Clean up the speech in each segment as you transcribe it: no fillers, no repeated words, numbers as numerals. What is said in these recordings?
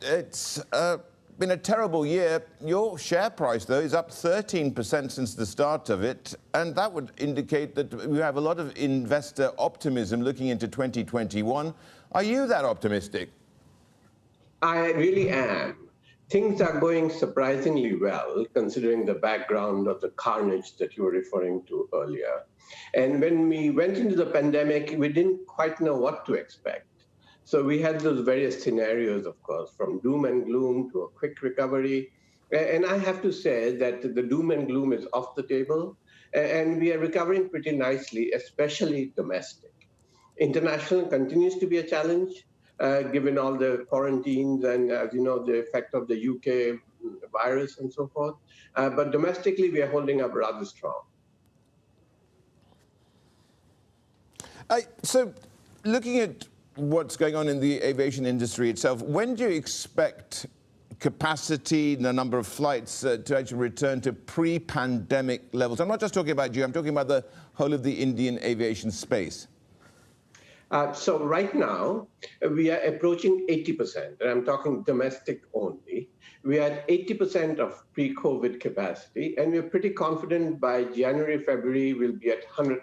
It's been a terrible year. Your share price, though, is up 13% since the start of it, and that would indicate that we have a lot of investor optimism looking into 2021. Are you that optimistic? I really am. Things are going surprisingly well, considering the background of the carnage that you were referring to earlier. And when we went into the pandemic, we didn't quite know what to expect. So we had those various scenarios, of course, from doom and gloom to a quick recovery. And I have to say that the doom and gloom is off the table, and we are recovering pretty nicely, especially domestic. International continues to be a challenge, given all the quarantines and, as you know, the effect of the UK virus and so forth. But domestically, we are holding up rather strong. So looking at what's going on in the aviation industry itself, when do you expect capacity, the number of flights to actually return to pre-pandemic levels? I'm not just talking about you, I'm talking about the whole of the Indian aviation space. So right now, we are approaching 80%, and I'm talking domestic only. We are at 80% of pre-COVID capacity, and we're pretty confident by January, February, we'll be at 100%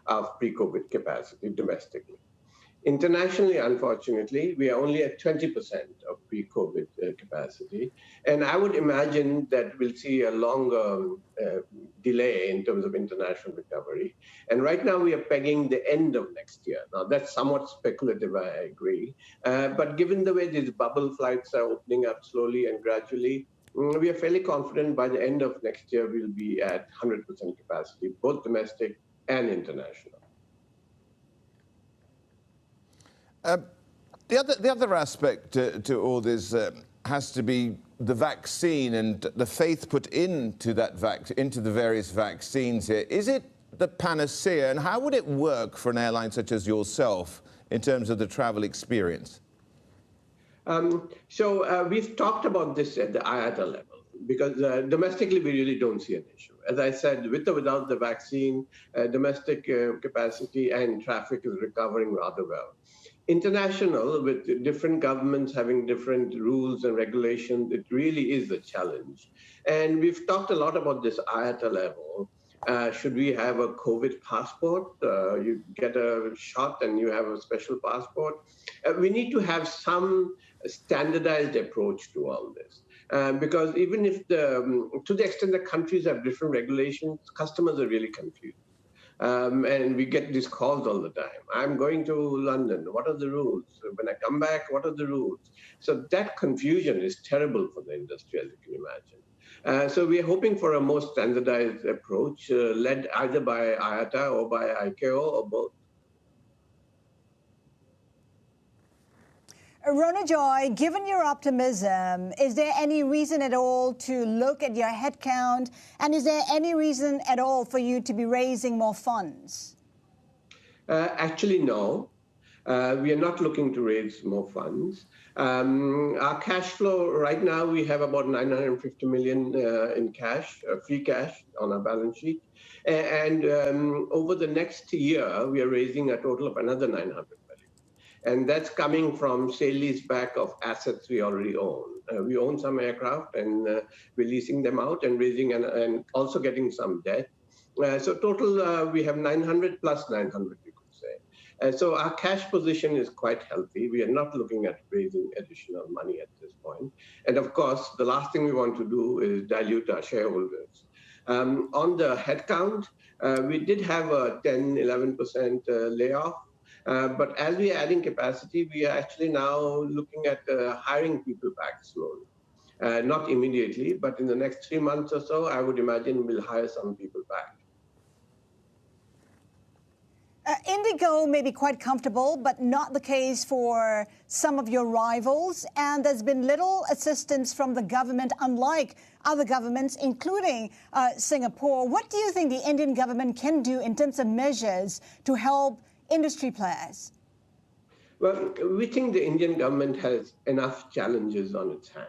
of pre-COVID capacity domestically. Internationally, unfortunately, we are only at 20% of pre-COVID capacity. And I would imagine that we'll see a longer delay in terms of international recovery. And right now we are pegging the end of next year. Now that's somewhat speculative, I agree. But given the way these bubble flights are opening up slowly and gradually, we are fairly confident by the end of next year we'll be at 100% capacity, both domestic and international. The other aspect to all this has to be the vaccine and the faith put into into the various vaccines here. Is it the panacea, and how would it work for an airline such as yourself in terms of the travel experience? We've talked about this at the IATA level, because domestically we really don't see an issue. As I said, with or without the vaccine, domestic capacity and traffic is recovering rather well. International, with different governments having different rules and regulations, it really is a challenge. And we've talked a lot about this IATA level. Should we have a COVID passport? You get a shot and you have a special passport. We need to have some standardized approach to all this. Because even if to the extent that countries have different regulations, customers are really confused. And we get these calls all the time. I'm going to London. What are the rules? When I come back, what are the rules? So that confusion is terrible for the industry, as you can imagine. So we are hoping for a more standardized approach, led either by IATA or by ICAO or both. Ronojoy, given your optimism, is there any reason at all to look at your headcount? And is there any reason at all for you to be raising more funds? Actually, no. We are not looking to raise more funds. Our cash flow right now, we have about 950 million in cash, free cash on our balance sheet. And over the next year, we are raising a total of another 900 million. And that's coming from sale-leaseback of assets we already own. We own some aircraft and we're leasing them out and raising and also getting some debt. So total, we have 900 plus 900, you could say. So our cash position is quite healthy. We are not looking at raising additional money at this point. And of course, the last thing we want to do is dilute our shareholders. On the headcount, we did have a 10-11% layoff. But as we are adding capacity, we are actually now looking at hiring people back slowly. Not immediately, but in the next 3 months or so, I would imagine we'll hire some people back. IndiGo may be quite comfortable, but not the case for some of your rivals. And there's been little assistance from the government, unlike other governments, including Singapore. What do you think the Indian government can do in terms of measures to help industry players? Well, we think the Indian government has enough challenges on its hands.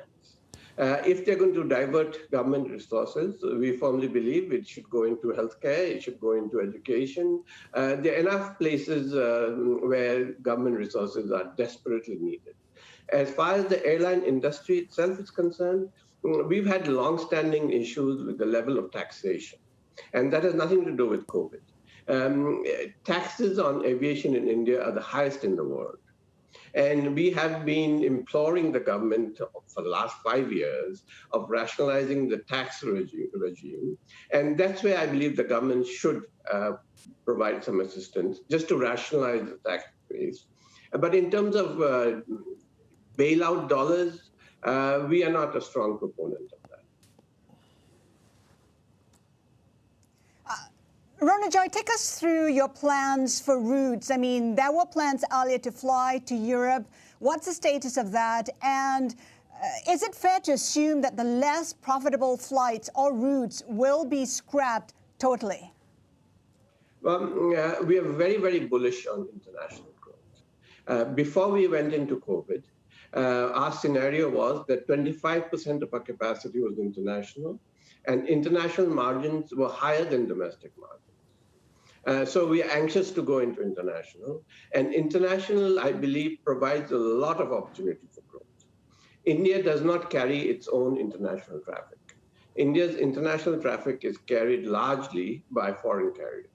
If they're going to divert government resources, we firmly believe it should go into healthcare, it should go into education. There are enough places where government resources are desperately needed. As far as the airline industry itself is concerned, we've had long-standing issues with the level of taxation, and that has nothing to do with COVID. Taxes on aviation in India are the highest in the world. And we have been imploring the government for the last 5 years of rationalizing the tax regime. And that's where I believe the government should provide some assistance just to rationalize the tax base. But in terms of bailout dollars, we are not a strong proponent of that. Ronojoy, take us through your plans for routes. I mean, there were plans earlier to fly to Europe. What's the status of that? And is it fair to assume that the less profitable flights or routes will be scrapped totally? Well, we are very, very bullish on international growth. Before we went into COVID, our scenario was that 25% of our capacity was international, and international margins were higher than domestic margins. So we are anxious to go into international. And international, I believe, provides a lot of opportunity for growth. India does not carry its own international traffic. India's international traffic is carried largely by foreign carriers.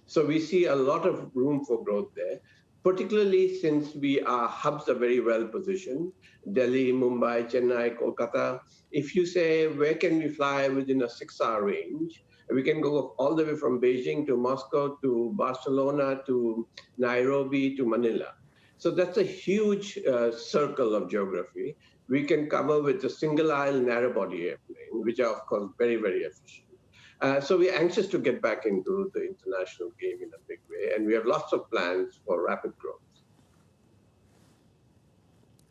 So we see a lot of room for growth there, particularly since our hubs are very well positioned, Delhi, Mumbai, Chennai, Kolkata. If you say, where can we fly within a 6-hour range? We can go all the way from Beijing to Moscow to Barcelona to Nairobi to Manila. So that's a huge circle of geography we can cover with a single-aisle narrow-body airplane, which are, of course, very, very efficient. So we're anxious to get back into the international game in a big way, and we have lots of plans for rapid growth.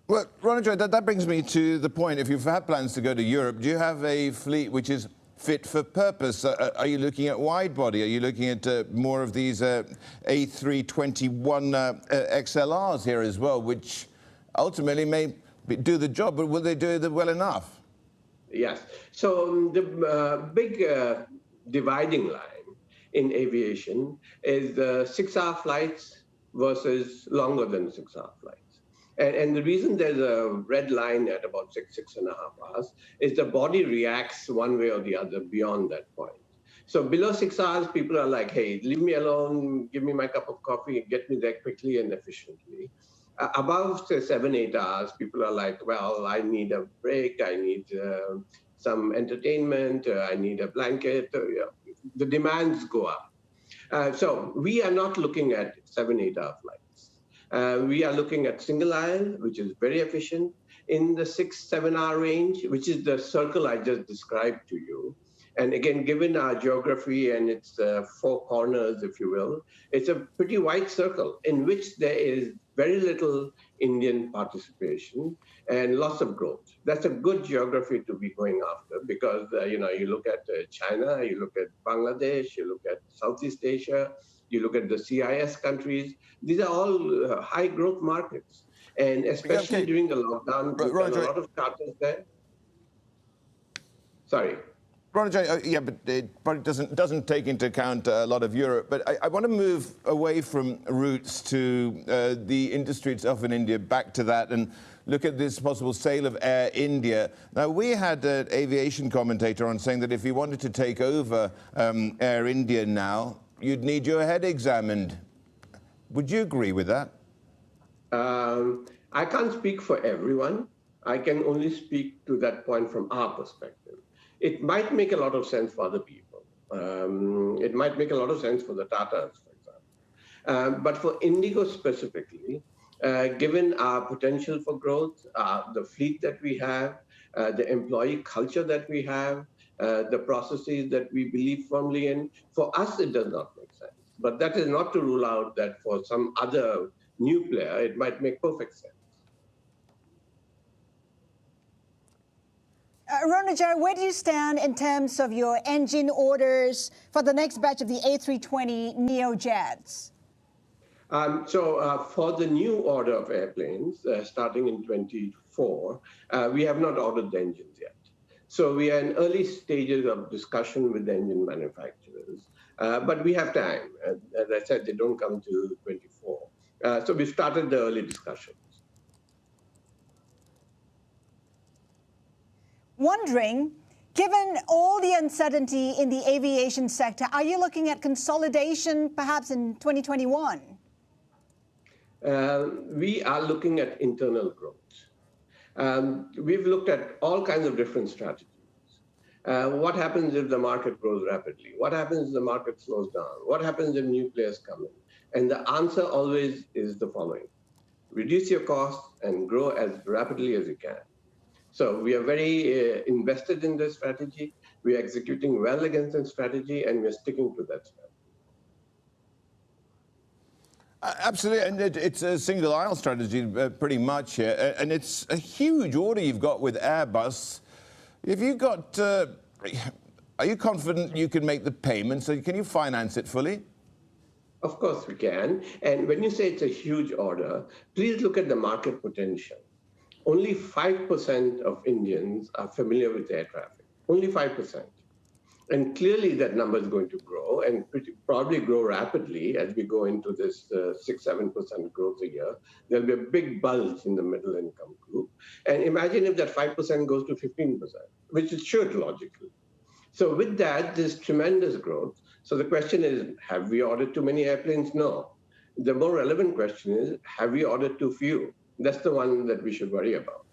Well, Ronojoy, that brings me to the point. If you have plans to go to Europe, do you have a fleet which is fit for purpose? Are you looking at wide body? Are you looking at more of these A321 XLRs here as well, which ultimately may do the job, but will they do it well enough? Yes. So the big dividing line in aviation is the 6-hour flights versus longer than 6-hour flights. And the reason there's a red line at about 6.5 hours is the body reacts one way or the other beyond that point. So below 6 hours, people are like, hey, leave me alone, give me my cup of coffee, and get me there quickly and efficiently. Above, say, 7-8 hours, people are like, well, I need a break, I need some entertainment, I need a blanket. The demands go up. So we are not looking at 7-8 hour flights. We are looking at single aisle, which is very efficient, in the 6-7 hour range, which is the circle I just described to you. And again, given our geography and its 4 corners, if you will, it's a pretty wide circle in which there is very little Indian participation and lots of growth. That's a good geography to be going after because, you look at China, you look at Bangladesh, you look at Southeast Asia, you look at the CIS countries. These are all high growth markets. And especially during the lockdown, we've got a lot of charters there. Sorry. Ronojoy, yeah, but it probably doesn't take into account a lot of Europe. But I want to move away from routes to the industry itself in India, back to that, and look at this possible sale of Air India. Now, we had an aviation commentator on saying that if you wanted to take over Air India now, you'd need your head examined. Would you agree with that? I can't speak for everyone. I can only speak to that point from our perspective. It might make a lot of sense for other people. It might make a lot of sense for the Tatas, for example. But for IndiGo specifically, given our potential for growth, the fleet that we have, the employee culture that we have, the processes that we believe firmly in, for us, it does not make sense. But that is not to rule out that for some other new player, it might make perfect sense. Ronojoy, where do you stand in terms of your engine orders for the next batch of the A320 neo jets? So for the new order of airplanes, starting in 2024, we have not ordered the engines yet. So we are in early stages of discussion with the engine manufacturers. But we have time. As I said, they don't come to 24. So we started the early discussions. wondering, given all the uncertainty in the aviation sector, are you looking at consolidation perhaps in 2021? We are looking at internal growth. We've looked at all kinds of different strategies. What happens if the market grows rapidly? What happens if the market slows down? What happens if new players come in? And the answer always is the following: reduce your costs and grow as rapidly as you can. So we are very invested in this strategy. We are executing well against that strategy, and we're sticking to that strategy. Absolutely, and it's a single aisle strategy pretty much here, and it's a huge order you've got with Airbus. If you got, are you confident you can make the payments? Can you finance it fully? Of course we can. And when you say it's a huge order, please look at the market potential. Only 5% of Indians are familiar with air traffic. Only 5%. And clearly that number is going to grow, and probably grow rapidly as we go into this 6-7% growth a year. There'll be a big bulge in the middle income group. And imagine if that 5% goes to 15%, which it should logically. So with that, there's tremendous growth. So the question is, have we ordered too many airplanes? No. The more relevant question is, have we ordered too few? That's the one that we should worry about.